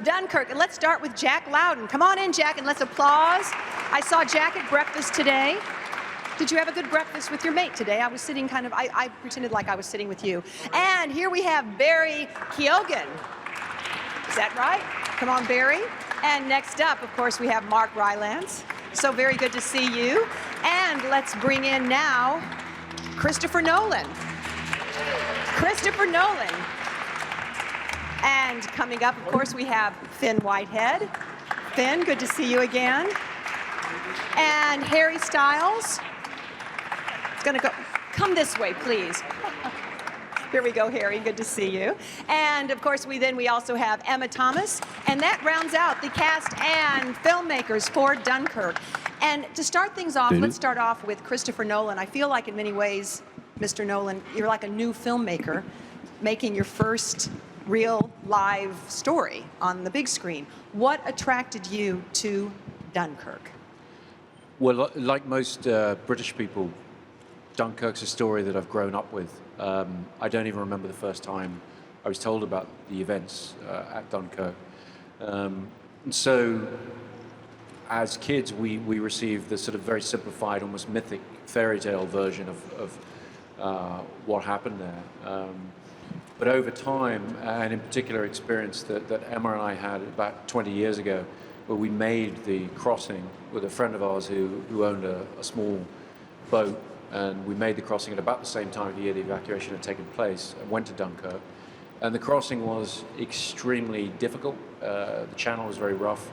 Dunkirk. And let's start with Jack Loudon. Come on in, Jack, and let's applause. I saw Jack at breakfast today. Did you have a good breakfast with your mate today? I was sitting kind of, I pretended like I was sitting with you. And here we have Barry Keoghan. Is that right? Come on, Barry. And next up, of course, we have Mark Rylance. So very good to see you. And let's bring in now Christopher Nolan. Christopher Nolan. And coming up, of course, we have Fionn Whitehead. Fionn, good to see you again. And Harry Styles. It's gonna go, come this way, please. Here we go, Harry, good to see you. And of course, we also have Emma Thomas, and that rounds out the cast and filmmakers for Dunkirk. And to start things off, let's start off with Christopher Nolan. I feel like in many ways, Mr. Nolan, you're like a new filmmaker making your first real live story on the big screen. What attracted you to Dunkirk? Well, like most British people, Dunkirk's a story that I've grown up with. I don't even remember the first time I was told about the events at Dunkirk. And so, as kids, we received the sort of very simplified, almost mythic fairy tale version of what happened there. But over time, and in particular experience that Emma and I had about 20 years ago, where we made the crossing with a friend of ours who owned a small boat, and we made the crossing at about the same time of the year the evacuation had taken place, and went to Dunkirk. And the crossing was extremely difficult. The channel was very rough.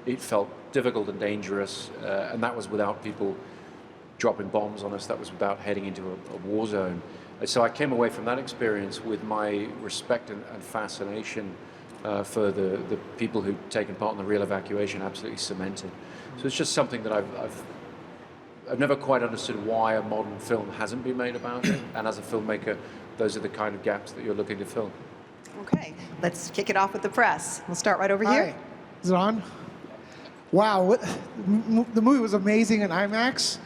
It felt difficult and dangerous, and that was without people dropping bombs on us. That was without heading into a war zone. So I came away from that experience with my respect and fascination for the people who'd taken part in the real evacuation absolutely cemented. So it's just something that I've never quite understood why a modern film hasn't been made about it. And as a filmmaker, those are the kind of gaps that you're looking to fill. Okay, let's kick it off with the press. We'll start right over here. Hi. Is it on? Wow, the movie was amazing in IMAX.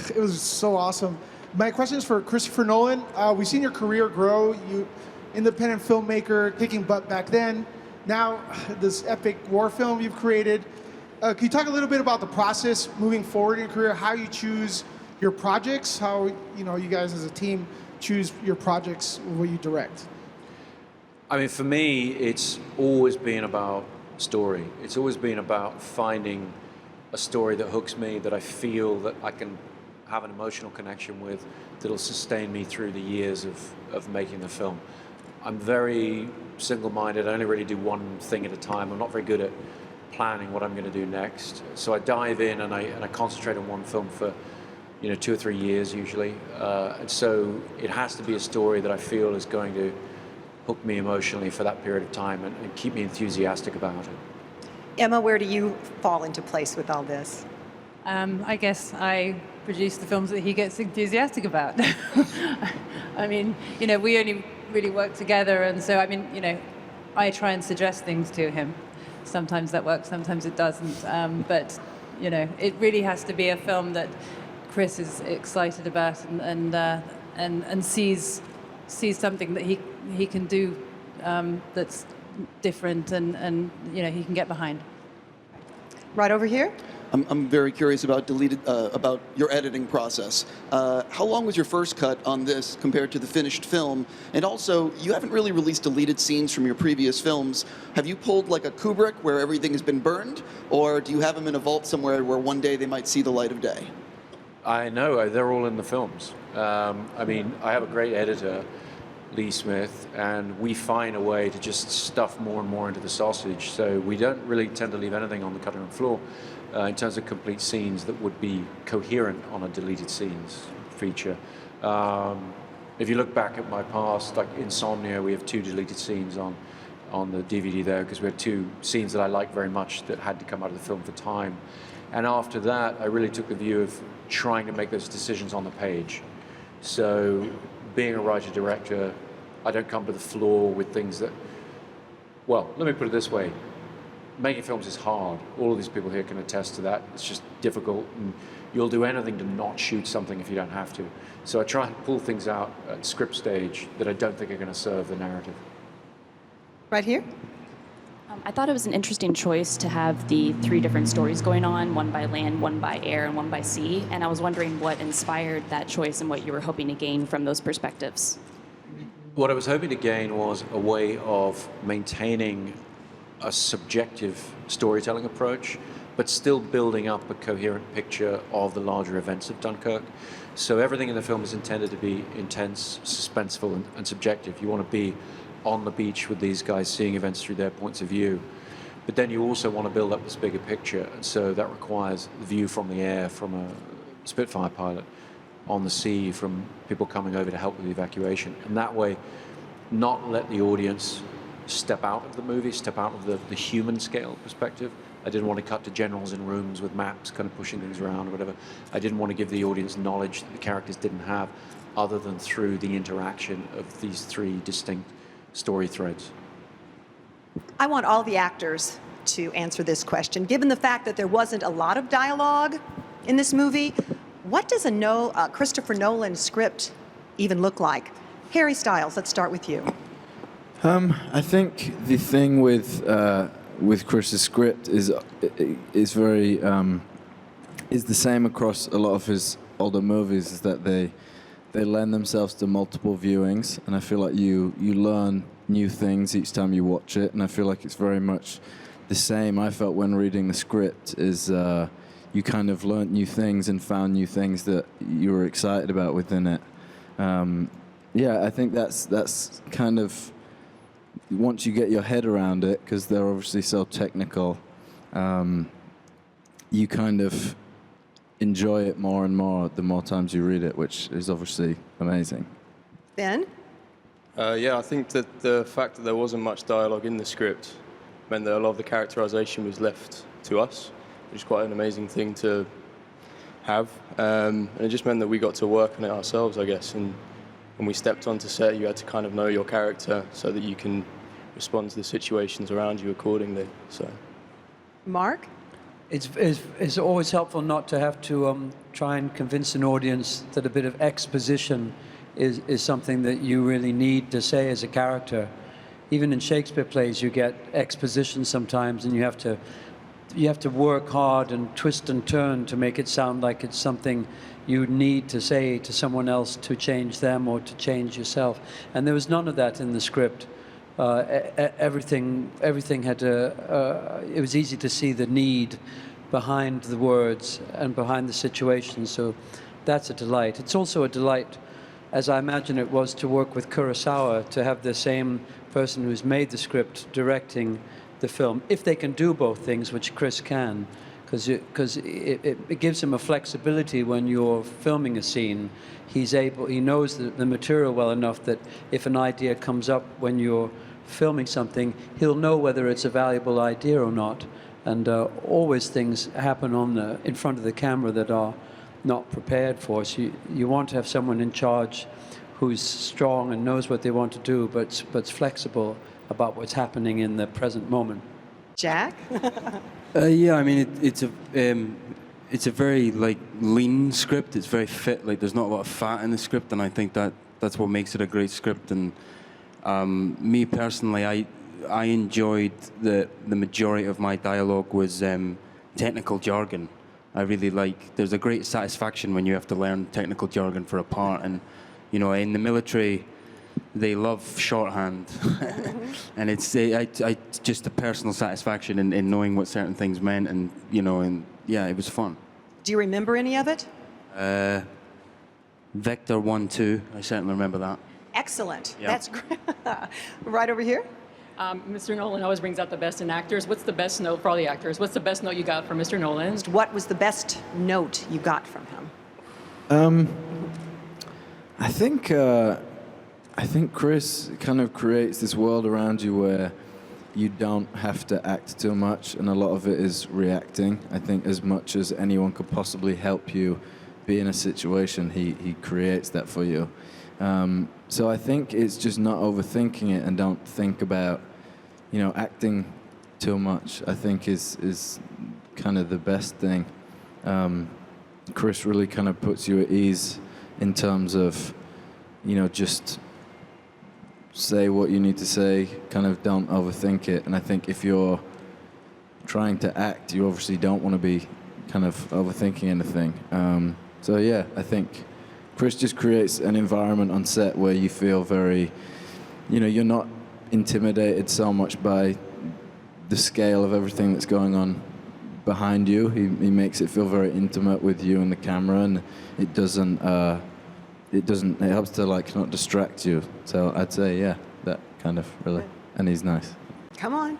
It was so awesome. My question is for Christopher Nolan. We've seen your career grow. You, independent filmmaker, kicking butt back then. Now, this epic war film you've created. Can you talk a little bit about the process moving forward in your career, how you choose your projects, how you guys as a team choose your projects, what you direct? I mean, for me, it's always been about story. It's always been about finding a story that hooks me, that I feel that I can have an emotional connection with, that'll sustain me through the years of making the film. I'm very single-minded. I only really do one thing at a time. I'm not very good at planning what I'm going to do next. So I dive in and I concentrate on one film for 2 or 3 years usually. And so it has to be a story that I feel is going to hook me emotionally for that period of time and keep me enthusiastic about it. Emma, where do you fall into place with all this? I guess I produce the films that he gets enthusiastic about. I mean, we only really work together, and so, I try and suggest things to him. Sometimes that works, sometimes it doesn't. But, it really has to be a film that Chris is excited about and sees something that he can do that's different and he can get behind. Right over here. I'm very curious about about your editing process. How long was your first cut on this compared to the finished film? And also, you haven't really released deleted scenes from your previous films. Have you pulled like a Kubrick where everything has been burned? Or do you have them in a vault somewhere where one day they might see the light of day? I know, they're all in the films. I have a great editor, Lee Smith, and we find a way to just stuff more and more into the sausage. So we don't really tend to leave anything on the cutting room floor in terms of complete scenes that would be coherent on a deleted scenes feature. If you look back at my past, like Insomnia, we have 2 deleted scenes on the DVD there because we had 2 scenes that I liked very much that had to come out of the film for time. And after that, I really took the view of trying to make those decisions on the page. So being a writer-director, I don't come to the floor with things that, well, let me put it this way. Making films is hard. All of these people here can attest to that. It's just difficult, and you'll do anything to not shoot something if you don't have to. So I try and pull things out at script stage that I don't think are going to serve the narrative. Right here. I thought it was an interesting choice to have the three different stories going on, one by land, one by air, and one by sea. And I was wondering what inspired that choice and what you were hoping to gain from those perspectives. What I was hoping to gain was a way of maintaining a subjective storytelling approach, but still building up a coherent picture of the larger events of Dunkirk. So everything in the film is intended to be intense, suspenseful, and subjective. You want to be on the beach with these guys, seeing events through their points of view. But then you also want to build up this bigger picture, and so that requires the view from the air, from a Spitfire pilot, on the sea, from people coming over to help with the evacuation. And that way, not let the audience step out of the movie, step out of the human scale perspective. I didn't want to cut to generals in rooms with maps kind of pushing things around or whatever. I didn't want to give the audience knowledge that the characters didn't have other than through the interaction of these three distinct story threads. I want all the actors to answer this question. Given the fact that there wasn't a lot of dialogue in this movie, what does a Christopher Nolan script even look like? Harry Styles, let's start with you. I think the thing with Chris's script is very is the same across a lot of his older movies, is that they lend themselves to multiple viewings, and I feel like you learn new things each time you watch it, and I feel like it's very much the same. I felt when reading the script is you kind of learnt new things and found new things that you were excited about within it. I think that's kind of, once you get your head around it, because they're obviously so technical, you kind of enjoy it more and more the more times you read it, which is obviously amazing. Ben? I think that the fact that there wasn't much dialogue in the script meant that a lot of the characterization was left to us, which is quite an amazing thing to have. And it just meant that we got to work on it ourselves, I guess. And when we stepped onto set, you had to kind of know your character so that you can respond to the situations around you accordingly. So, Mark? It's always helpful not to have to try and convince an audience that a bit of exposition is something that you really need to say as a character. Even in Shakespeare plays, you get exposition sometimes, and you have to work hard and twist and turn to make it sound like it's something you need to say to someone else to change them or to change yourself. And there was none of that in the script. Everything had to. It was easy to see the need behind the words and behind the situation. So that's a delight. It's also a delight, as I imagine it was, to work with Kurosawa, to have the same person who's made the script directing the film, if they can do both things, which Chris can, because it gives him a flexibility when you're filming a scene. He knows the material well enough that if an idea comes up when you're filming something, he'll know whether it's a valuable idea or not. And always things happen in front of the camera that are not prepared for. So you want to have someone in charge who's strong and knows what they want to do, but's flexible about what's happening in the present moment. Jack? I mean, it's a very lean script. It's very fit. There's not a lot of fat in the script, and I think that's what makes it a great script. And me personally, I enjoyed the majority of my dialogue was technical jargon. I really there's a great satisfaction when you have to learn technical jargon for a part, and in the military, they love shorthand, and it's just a personal satisfaction in knowing what certain things meant, and it was fun. Do you remember any of it? Vector 1-2, I certainly remember that. Excellent. Yeah. That's great. Right over here. Mr. Nolan always brings out the best in actors. What's the best note for all the actors? What's the best note you got from Mr. Nolan? What was the best note you got from him? I think Chris kind of creates this world around you where you don't have to act too much, and a lot of it is reacting. I think as much as anyone could possibly help you be in a situation, he creates that for you. So I think it's just not overthinking it and don't think about, acting too much, I think is kind of the best thing. Chris really kind of puts you at ease in terms of, just say what you need to say, kind of don't overthink it. And I think if you're trying to act, you obviously don't want to be kind of overthinking anything. So yeah, I think Chris just creates an environment on set where you feel very, you're not intimidated so much by the scale of everything that's going on behind you. He makes it feel very intimate with you and the camera, and it helps to like not distract you. So I'd say, yeah, that kind of really, and he's nice. Come on.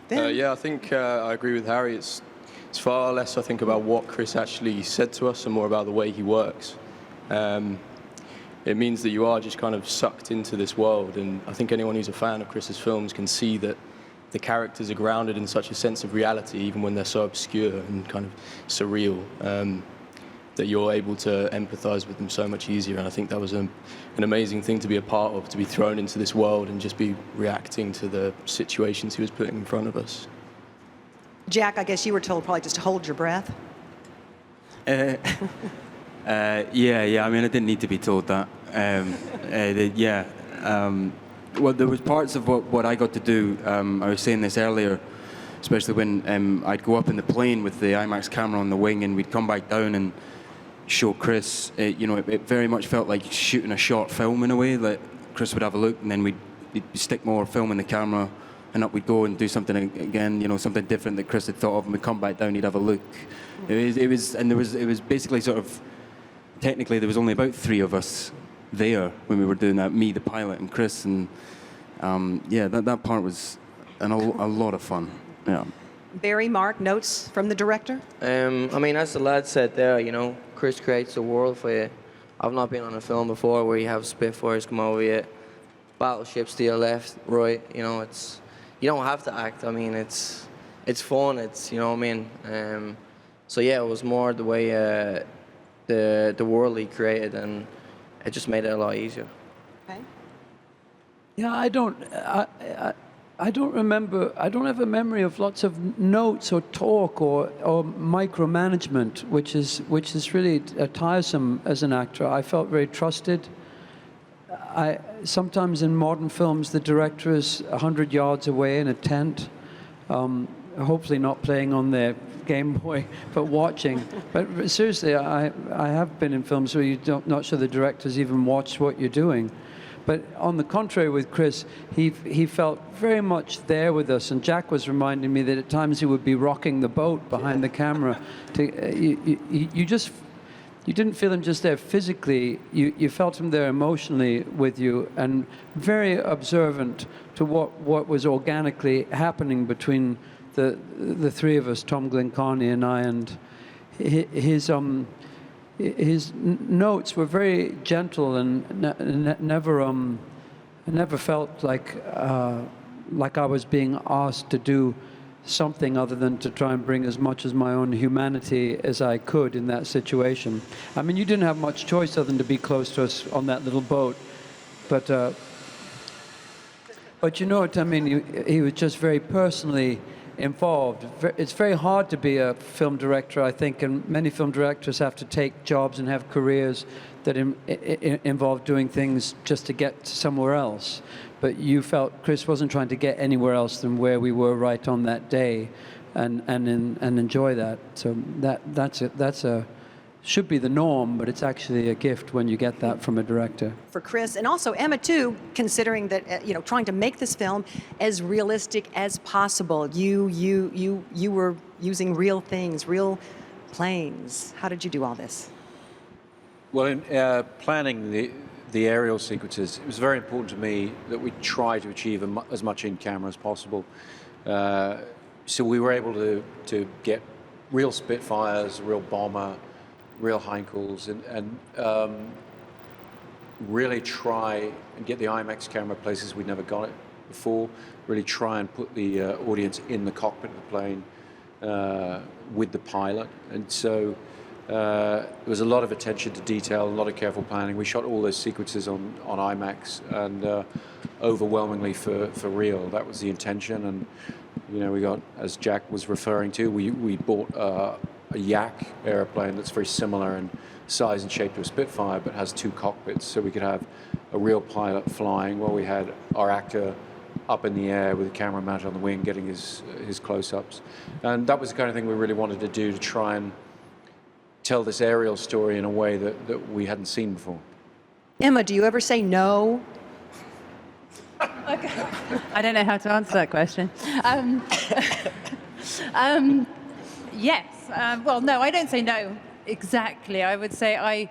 Finn. Yeah, I think I agree with Harry. It's far less, I think, about what Chris actually said to us and more about the way he works. It means that you are just kind of sucked into this world, and I think anyone who's a fan of Chris's films can see that the characters are grounded in such a sense of reality, even when they're so obscure and kind of surreal, that you're able to empathize with them so much easier. And I think that was an amazing thing to be a part of, to be thrown into this world and just be reacting to the situations he was putting in front of us. Jack, I guess you were told probably just to hold your breath. Yeah. I mean, I didn't need to be told that. Well, there was parts of what I got to do. I was saying this earlier, especially when I'd go up in the plane with the IMAX camera on the wing, and we'd come back down and show Chris. It very much felt like shooting a short film in a way. Like Chris would have a look, and then we'd stick more film in the camera, and up we'd go and do something again. Something different that Chris had thought of, and we'd come back down. He'd have a look. It was basically sort of. Technically, there was only about 3 of us there when we were doing that, me, the pilot, and Chris, and that part was a lot of fun. Yeah. Barry, Mark, notes from the director? I mean, as the lad said there, Chris creates a world for you. I've not been on a film before where you have Spitfires come over you, battleships to your left, right. It's you don't have to act. I mean, it's fun. It's you know what I mean. So yeah, it was more the way the world he created, and it just made it a lot easier. Okay. Yeah, I don't remember. I don't have a memory of lots of notes or talk or micromanagement, which is really tiresome as an actor. I felt very trusted. Sometimes in modern films, the director is 100 yards away in a tent, hopefully not playing on their Game Boy, but watching. But seriously, I have been in films where you're not sure the directors even watch what you're doing. But on the contrary with Chris, he felt very much there with us. And Jack was reminding me that at times he would be rocking the boat behind the camera. You didn't feel him just there physically. You felt him there emotionally with you, and very observant to what was organically happening between the 3 of us, Tom Glencarny and I, and his notes were very gentle and never felt like I was being asked to do something other than to try and bring as much as my own humanity as I could in that situation. I mean, you didn't have much choice other than to be close to us on that little boat, but you know what I mean. He was just very personally involved. It's very hard to be a film director, I think, and many film directors have to take jobs and have careers that involve doing things just to get somewhere else. But you felt Chris wasn't trying to get anywhere else than where we were right on that day, and enjoy that. So that's should be the norm, but it's actually a gift when you get that from a director. For Chris, and also Emma too, considering that trying to make this film as realistic as possible. You were using real things, real planes. How did you do all this? Well, in planning the aerial sequences, it was very important to me that we try to achieve as much in camera as possible. So we were able to get real Spitfires, real bomber, real Heinkels, and really try and get the IMAX camera places we'd never got it before. Really try and put the audience in the cockpit of the plane with the pilot. And so there was a lot of attention to detail, a lot of careful planning. We shot all those sequences on IMAX, and overwhelmingly for real. That was the intention. And we got, as Jack was referring to, we bought a Yak airplane that's very similar in size and shape to a Spitfire, but has 2 cockpits, so we could have a real pilot flying, where we had our actor up in the air with a camera mounted on the wing getting his close-ups. And that was the kind of thing we really wanted to do, to try and tell this aerial story in a way that we hadn't seen before. Emma, do you ever say no? Okay. I don't know how to answer that question. Yes. Well, no, I don't say no exactly. I would say I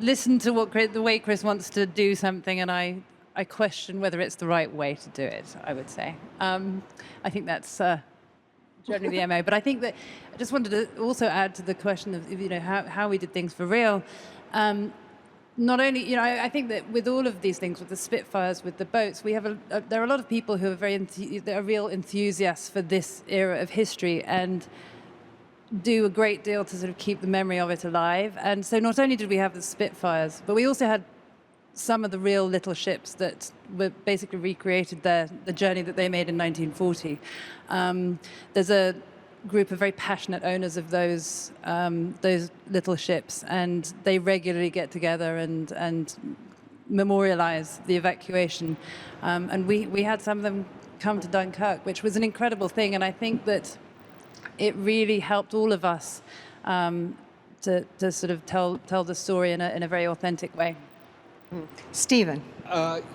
listen to the way Chris wants to do something, and I question whether it's the right way to do it, I would say. I think that's generally the MO. But I think that I just wanted to also add to the question of, you know, how we did things for real. Not only, you know, I think that with all of these things, with the Spitfires, with the boats, we have there are a lot of people who are they're real enthusiasts for this era of history and do a great deal to sort of keep the memory of it alive. And so not only did we have the Spitfires, but we also had some of the real little ships that were basically recreated the journey that they made in 1940. There's a group of very passionate owners of those little ships, and they regularly get together and memorialize the evacuation. And we had some of them come to Dunkirk, which was an incredible thing. And I think that it really helped all of us to sort of tell the story in a very authentic way. Stephen.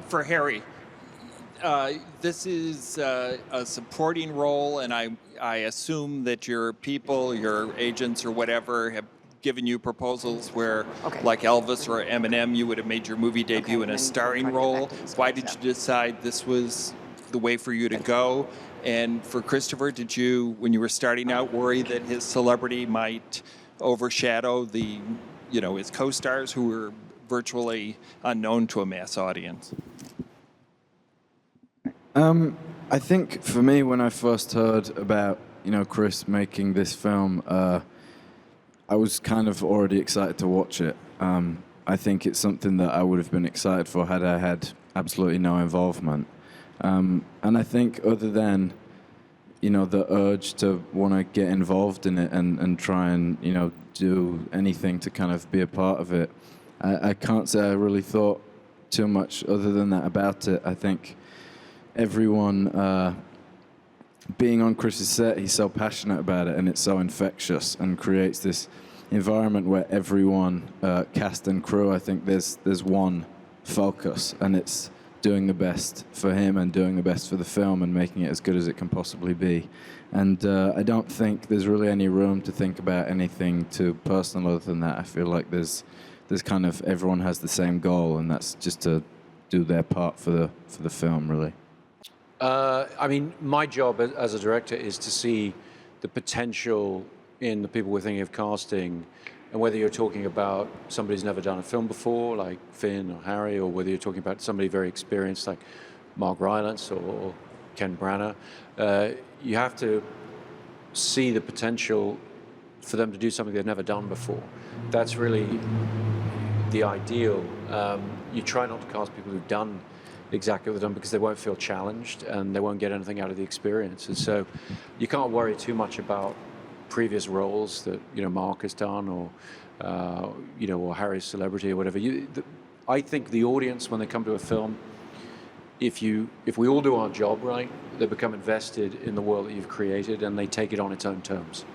For Harry, this is a supporting role, and I assume that your people, your agents or whatever, have given you proposals where, like Elvis or Eminem, you would have made your movie debut in a starring role. Why did you decide this was the way for you to go? And for Christopher, did you, when you were starting out, worry that his celebrity might overshadow his co-stars who were virtually unknown to a mass audience? I think for me, when I first heard about, Chris making this film, I was kind of already excited to watch it. I think it's something that I would have been excited for had I had absolutely no involvement. And I think other than, the urge to want to get involved in it and try and, do anything to kind of be a part of it, I can't say I really thought too much other than that about it. I think everyone being on Chris's set, he's so passionate about it, and it's so infectious and creates this environment where everyone, cast and crew, I think there's one focus, and it's doing the best for him and doing the best for the film and making it as good as it can possibly be. And I don't think there's really any room to think about anything too personal other than that. I feel like there's kind of, everyone has the same goal, and that's just to do their part for the film, really. I mean, my job as a director is to see the potential in the people we're thinking of casting, and whether you're talking about somebody who's never done a film before, like Finn or Harry, or whether you're talking about somebody very experienced, like Mark Rylance or Ken Branagh, you have to see the potential for them to do something they've never done before. That's really the ideal. You try not to cast people who've done exactly what they've done, because they won't feel challenged and they won't get anything out of the experience. And so you can't worry too much about previous roles that Mark has done, or or Harry's celebrity or whatever. I think the audience, when they come to a film, if we all do our job right, they become invested in the world that you've created and they take it on its own terms.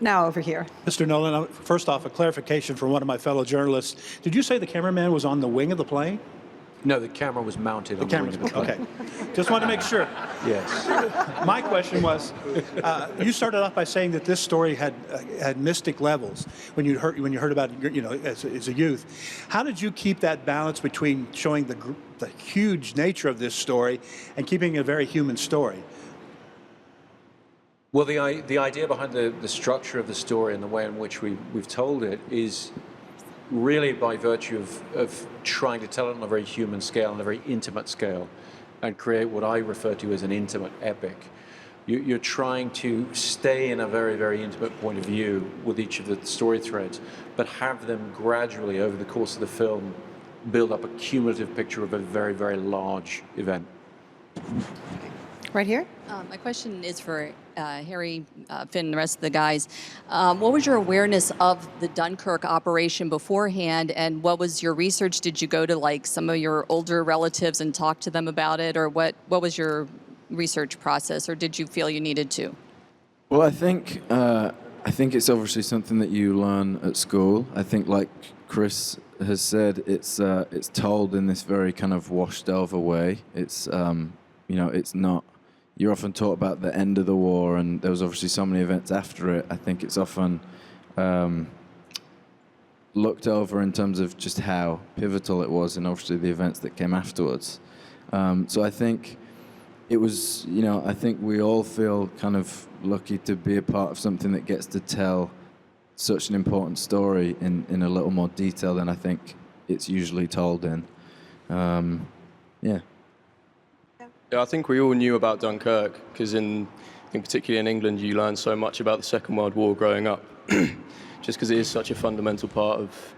Now over here. Mr. Nolan, first off, a clarification from one of my fellow journalists. Did you say the cameraman was on the wing of the plane? No, the camera was mounted on the wing of the plane. Okay. Just want to make sure. Yes. My question was, you started off by saying that this story had mystic levels when you heard about it, as a youth. How did you keep that balance between showing the huge nature of this story and keeping a very human story? Well, the idea behind the structure of the story and the way in which we've told it is really by virtue of trying to tell it on a very human scale, on a very intimate scale, and create what I refer to as an intimate epic. You're trying to stay in a very, very intimate point of view with each of the story threads, but have them gradually, over the course of the film, build up a cumulative picture of a very, very large event. Right here. My question is for Harry, Finn, and the rest of the guys. What was your awareness of the Dunkirk operation beforehand, and what was your research? Did you go to like some of your older relatives and talk to them about it, or what was your research process, or did you feel you needed to? Well, I think it's obviously something that you learn at school. I think, like Chris has said, it's told in this very kind of washed over way. It's it's not. You're often taught about the end of the war, and there was obviously so many events after it. I think it's often looked over in terms of just how pivotal it was, and obviously the events that came afterwards. So I think it was, I think we all feel kind of lucky to be a part of something that gets to tell such an important story in a little more detail than I think it's usually told in. Yeah. Yeah, I think we all knew about Dunkirk because particularly in England, you learn so much about the Second World War growing up, just because it is such a fundamental part of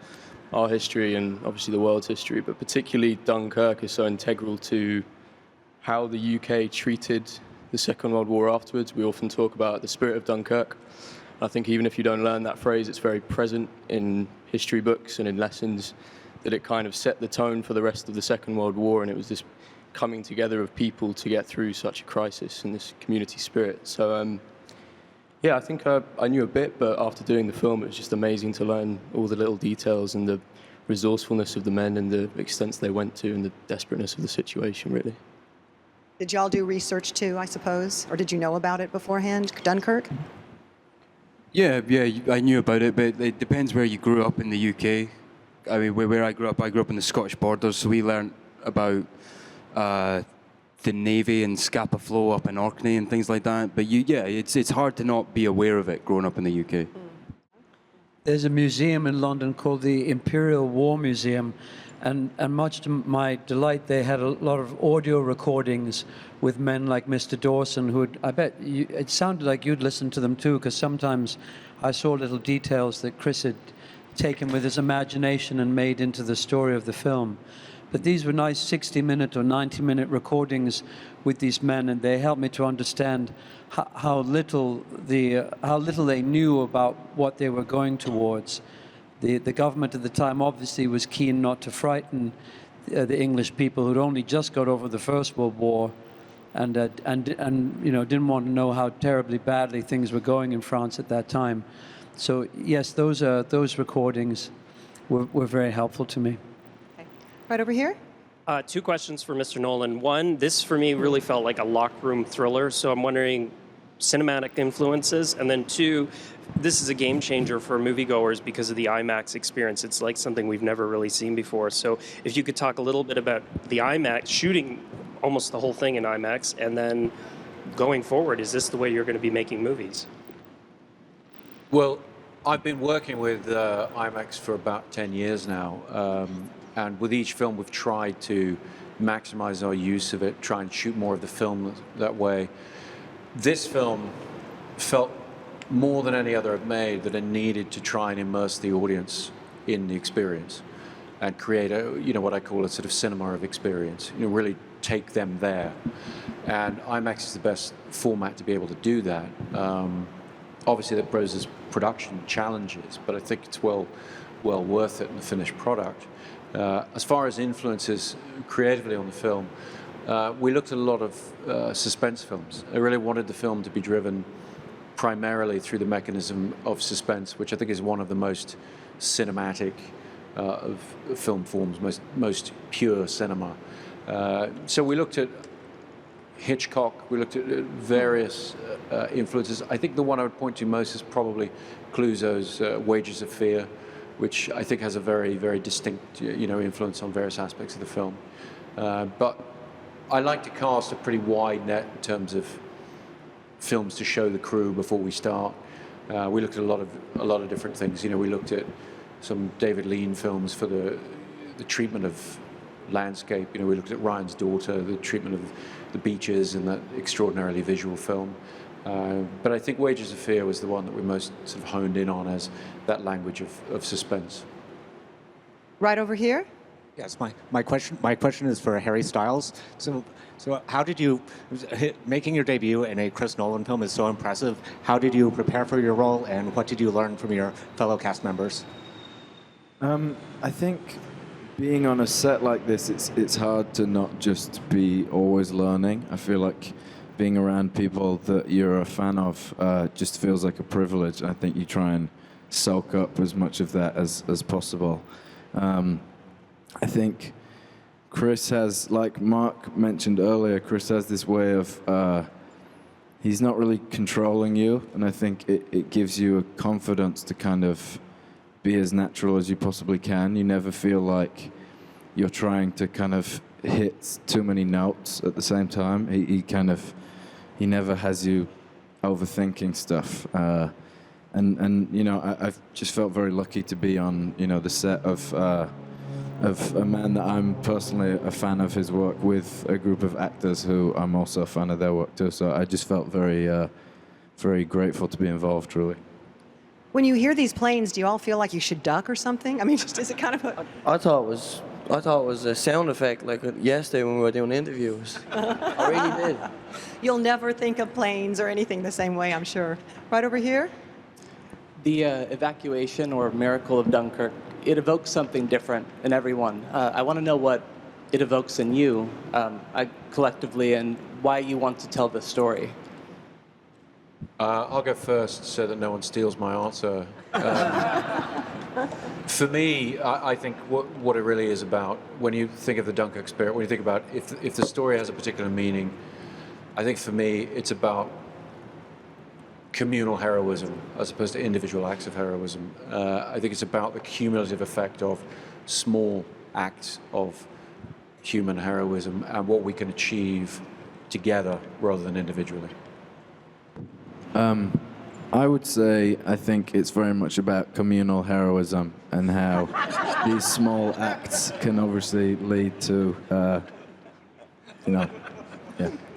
our history and obviously the world's history. But particularly Dunkirk is so integral to how the UK treated the Second World War afterwards. We often talk about the spirit of Dunkirk. I think even if you don't learn that phrase, it's very present in history books and in lessons, that it kind of set the tone for the rest of the Second World War, and it was this coming together of people to get through such a crisis and this community spirit. So, I think I knew a bit, but after doing the film, it was just amazing to learn all the little details and the resourcefulness of the men and the extents they went to and the desperateness of the situation, really. Did y'all do research too, I suppose? Or did you know about it beforehand, Dunkirk? Yeah, I knew about it, but it depends where you grew up in the UK. I mean, where I grew up in the Scottish borders, so we learned about the Navy and Scapa Flow up in Orkney and things like that. But it's hard to not be aware of it growing up in the UK. There's a museum in London called the Imperial War Museum, and much to my delight, they had a lot of audio recordings with men like Mr. Dawson, it sounded like you'd listened to them too, because sometimes I saw little details that Chris had taken with his imagination and made into the story of the film. But these were nice 60-minute or 90-minute recordings with these men, and they helped me to understand how little they knew about what they were going towards. The government at the time obviously was keen not to frighten the English people who'd only just got over the First World War, and didn't want to know how terribly badly things were going in France at that time. So yes, those recordings were very helpful to me. Right over here. Two questions for Mr. Nolan. One, this for me really felt like a locker room thriller, so I'm wondering cinematic influences. And then two, this is a game changer for moviegoers because of the IMAX experience. It's like something we've never really seen before. So if you could talk a little bit about the IMAX, shooting almost the whole thing in IMAX, and then going forward, is this the way you're going to be making movies? Well, I've been working with IMAX for about 10 years now. And with each film, we've tried to maximize our use of it, try and shoot more of the film that way. This film felt more than any other I've made that it needed to try and immerse the audience in the experience and create what I call a sort of cinema of experience, really take them there. And IMAX is the best format to be able to do that. Obviously that poses production challenges, but I think it's well worth it in the finished product. As far as influences creatively on the film, we looked at a lot of suspense films. I really wanted the film to be driven primarily through the mechanism of suspense, which I think is one of the most cinematic of film forms, most pure cinema. So we looked at Hitchcock, we looked at various influences. I think the one I would point to most is probably Clouseau's Wages of Fear, which I think has a very, very distinct, influence on various aspects of the film. But I like to cast a pretty wide net in terms of films to show the crew before we start. We looked at a lot of different things. We looked at some David Lean films for the treatment of landscape. We looked at Ryan's Daughter, the treatment of the beaches in that extraordinarily visual film. But I think Wages of Fear was the one that we most sort of honed in on as that language of suspense. Right over here. Yes, my question is for Harry Styles. So how did you making your debut in a Chris Nolan film is so impressive. How did you prepare for your role, and what did you learn from your fellow cast members? I think being on a set like this, it's hard to not just be always learning. I feel like being around people that you're a fan of just feels like a privilege. I think you try and soak up as much of that as possible. I think Chris has, like Mark mentioned earlier, Chris has this way of, he's not really controlling you, and I think it gives you a confidence to kind of be as natural as you possibly can. You never feel like you're trying to kind of hit too many notes at the same time. He never has you overthinking stuff. And you know, I've just felt very lucky to be on, you know, the set of a man that I'm personally a fan of his work with a group of actors who I'm also a fan of their work too. So I just felt very grateful to be involved, truly. When you hear these planes, do you all feel like you should duck or something? I mean, just is it kind of a... I thought it was a sound effect like yesterday when we were doing interviews. I really did. You'll never think of planes or anything the same way, I'm sure. Right over here? The evacuation or miracle of Dunkirk, it evokes something different in everyone. I want to know what it evokes in you collectively and why you want to tell this story. I'll go first so that no one steals my answer. For me, I think what it really is about, when you think of the Dunkirk spirit, when you think about if the story has a particular meaning, I think for me it's about communal heroism as opposed to individual acts of heroism. I think it's about the cumulative effect of small acts of human heroism and what we can achieve together rather than individually. I would say I think it's very much about communal heroism and how these small acts can obviously lead to, yeah,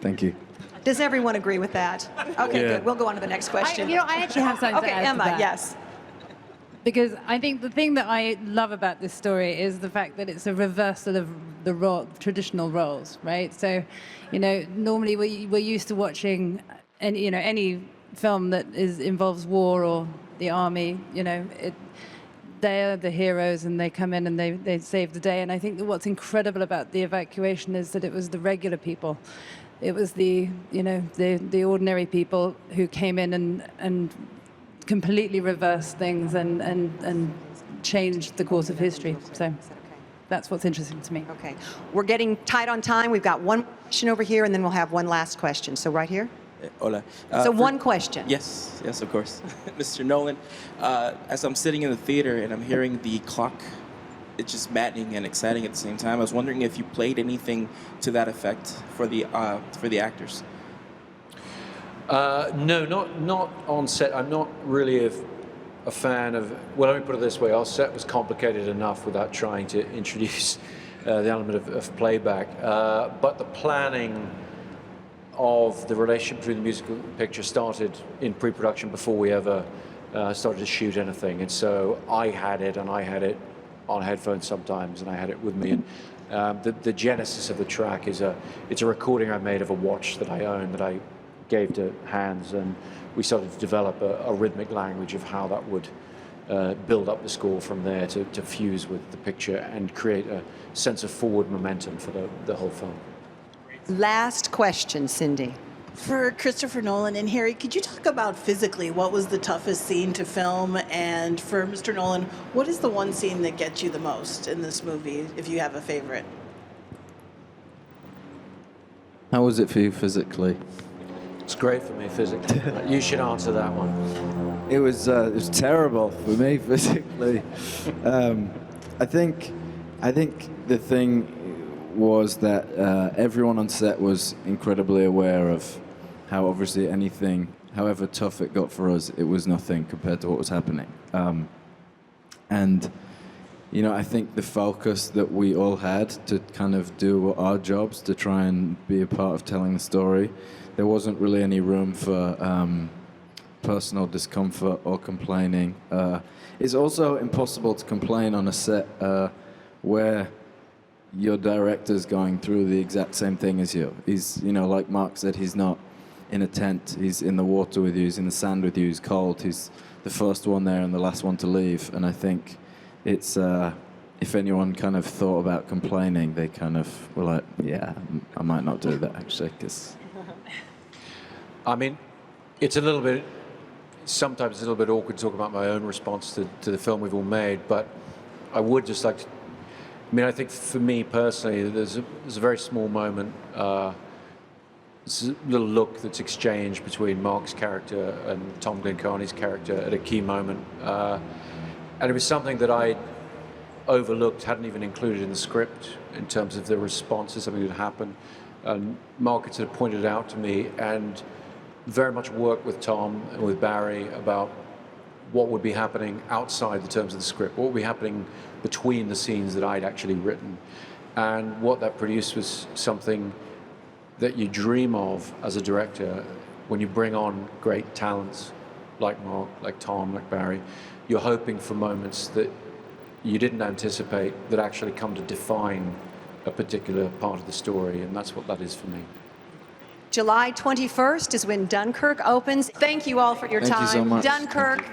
thank you. Does everyone agree with that? Okay, Yeah. good. We'll go on to the next question. I actually have something okay, to add to Emma, that. yes. Because I think the thing that I love about this story is the fact that it's a reversal of the traditional roles, right? So, you know, normally we're used to watching, any film that involves war or the army. You know, they're the heroes and they come in and they save the day. And I think that what's incredible about the evacuation is that it was the regular people. It was the ordinary people who came in and completely reversed things and changed the course of history. So that's what's interesting to me. Okay. We're getting tight on time. We've got one question over here, and then we'll have one last question. So right here. Hola. So one question. Yes, of course. Mr. Nolan, as I'm sitting in the theater and I'm hearing the clock, it's just maddening and exciting at the same time. I was wondering if you played anything to that effect for the actors. No, not on set. I'm not really a fan of. Well, let me put it this way: our set was complicated enough without trying to introduce the element of playback. But the planning of the relationship between the musical picture started in pre-production before we ever started to shoot anything. And so I had it on headphones sometimes, and I had it with me. And the genesis of the track is it's a recording I made of a watch that I own that I gave to Hans, and we started to develop a rhythmic language of how that would build up the score from there to fuse with the picture and create a sense of forward momentum for the whole film. Last question, Cindy. For Christopher Nolan and Harry, could you talk about physically what was the toughest scene to film? And for Mr. Nolan, what is the one scene that gets you the most in this movie, if you have a favorite? How was it for you physically? It's great for me physically. You should answer that one. It was terrible for me physically. I think the thing was that everyone on set was incredibly aware of how obviously anything, however tough it got for us, it was nothing compared to what was happening. And you know, I think the focus that we all had to kind of do our jobs to try and be a part of telling the story, there wasn't really any room for personal discomfort or complaining. It's also impossible to complain on a set where your director's going through the exact same thing as you. He's, you know, like Mark said, he's not in a tent. He's in the water with you. He's in the sand with you. He's cold. He's the first one there and the last one to leave. And I think it's, if anyone kind of thought about complaining, they kind of were like, yeah, I might not do that actually, because... I mean, it's a little bit, sometimes it's a little bit awkward to talk about my own response to the film we've all made, but I would just like to, I mean, I think for me personally, there's a very small moment, there's a little look that's exchanged between Mark's character and Tom Glencarney's character at a key moment. And it was something that I overlooked, hadn't even included in the script in terms of the response to something that happened. And Mark had sort of pointed it out to me, and very much worked with Tom and with Barry about what would be happening outside the terms of the script, what would be happening between the scenes that I'd actually written. And what that produced was something that you dream of as a director when you bring on great talents like Mark, like Tom, like Barry. You're hoping for moments that you didn't anticipate that actually come to define a particular part of the story, and that's what that is for me. July 21st is when Dunkirk opens. Thank you all for your Thank time. you so much. Dunkirk.